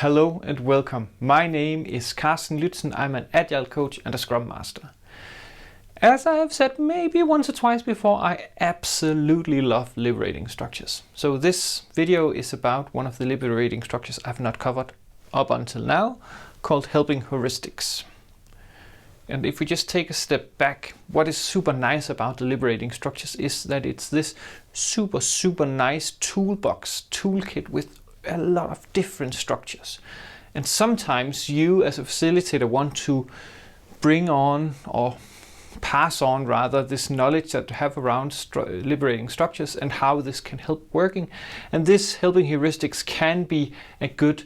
Hello and welcome. My name is Carsten Lützen. I'm an Agile coach and a Scrum Master. As I have said maybe once or twice before, I absolutely love liberating structures. So this video is about one of the liberating structures I've not covered up until now, called helping heuristics. And if we just take a step back, what is super nice about the liberating structures is that it's this super nice toolkit with a lot of different structures. And sometimes you as a facilitator want to bring on or pass on rather this knowledge that you have around liberating structures and how this can help working. And this helping heuristics can be a good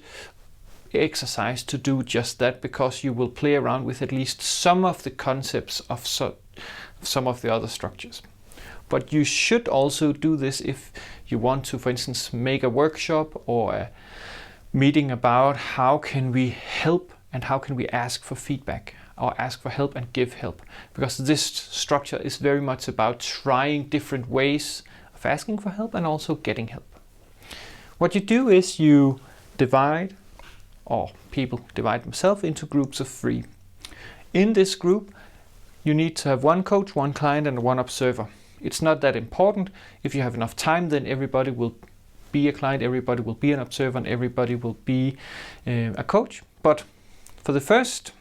exercise to do just that, because you will play around with at least some of the concepts of some of the other structures. But you should also do this if you want to, for instance, make a workshop or a meeting about how can we help and how can we ask for feedback or ask for help and give help. Because this structure is very much about trying different ways of asking for help and also getting help. What you do is you divide, or people divide themselves into groups of 3. In this group, you need to have one coach, one client, and one observer. It's not that important. If you have enough time, then everybody will be a client, everybody will be an observer, and everybody will be a coach. But for the first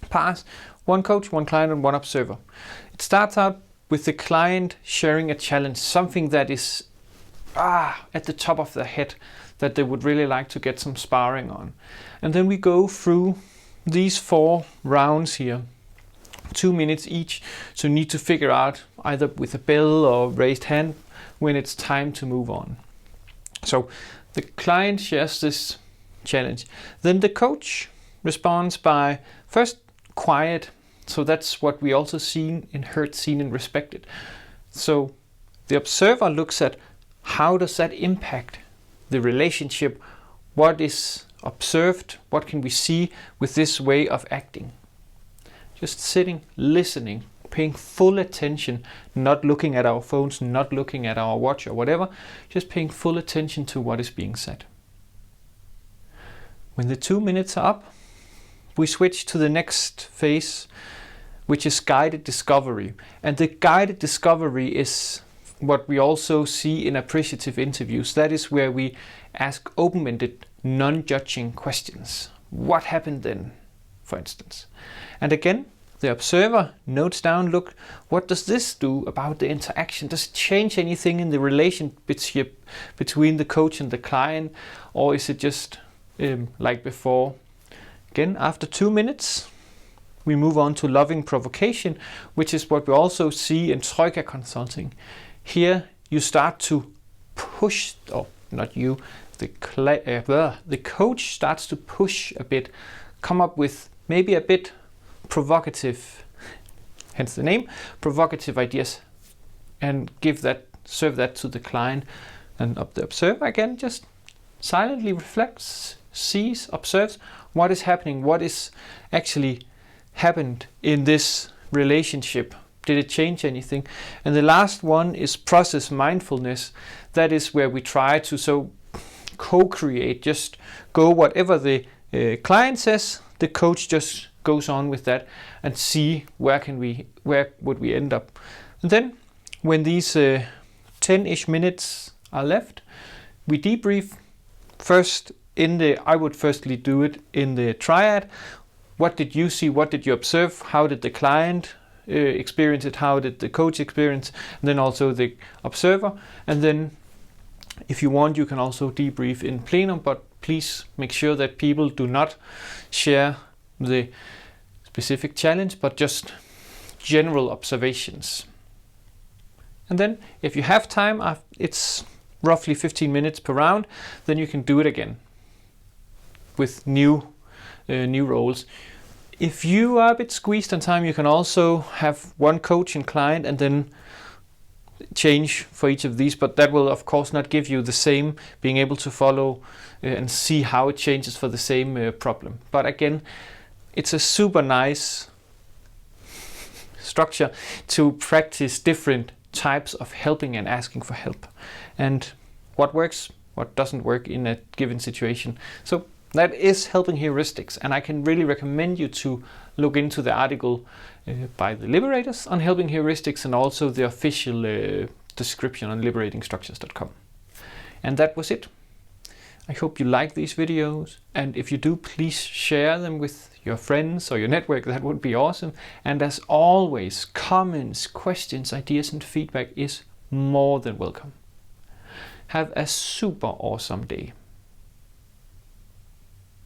pass, one coach, one client, and one observer. It starts out with the client sharing a challenge, something that is at the top of their head that they would really like to get some sparring on. And then we go through these 4 rounds here, 2 minutes each, so you need to figure out either with a bell or raised hand when it's time to move on. So the client shares this challenge. Then the coach responds by first quiet, so that's what we also seen and heard, seen and respected. So the observer looks at how does that impact the relationship, what is observed, what can we see with this way of acting. Just sitting, listening, paying full attention, not looking at our phones, not looking at our watch or whatever, just paying full attention to what is being said. When the 2 minutes are up, we switch to the next phase, which is guided discovery. And the guided discovery is what we also see in appreciative interviews. That is where we ask open-ended, non-judging questions. What happened then, for instance? And again, the observer notes down, look, what does this do about the interaction? Does it change anything in the relationship between the coach and the client? Or is it just like before? Again, after 2 minutes, we move on to loving provocation, which is what we also see in Troika consulting. Here you start to push, or not you, the coach starts to push a bit, come up with maybe a bit provocative, hence the name, provocative ideas, and serve that to the client. And the observer again just silently reflects, sees, observes what is happening, what is actually happened in this relationship. Did it change anything? And the last one is process mindfulness. That is where we try to co-create, just go whatever the client says, the coach just goes on with that and see where would we end up. And then when these 10-ish minutes are left, we debrief. I would firstly do it in the triad. What did you see? What did you observe? How did the client experience it? How did the coach experience? And then also the observer. And then if you want, you can also debrief in plenum, but please make sure that people do not share the specific challenge, but just general observations. And then if you have time, it's roughly 15 minutes per round, then you can do it again with new roles. If you are a bit squeezed on time, you can also have one coach and client and then change for each of these, but that will of course not give you the same being able to follow and see how it changes for the same problem. But again, it's a super nice structure to practice different types of helping and asking for help, and what works, what doesn't work in a given situation. So That is helping heuristics, and I can really recommend you to look into the article by the Liberators on helping heuristics, and also the official description on liberatingstructures.com. And that was it. I hope you like these videos, and if you do, please share them with your friends or your network. That would be awesome. And as always, comments, questions, ideas and feedback is more than welcome. Have a super awesome day.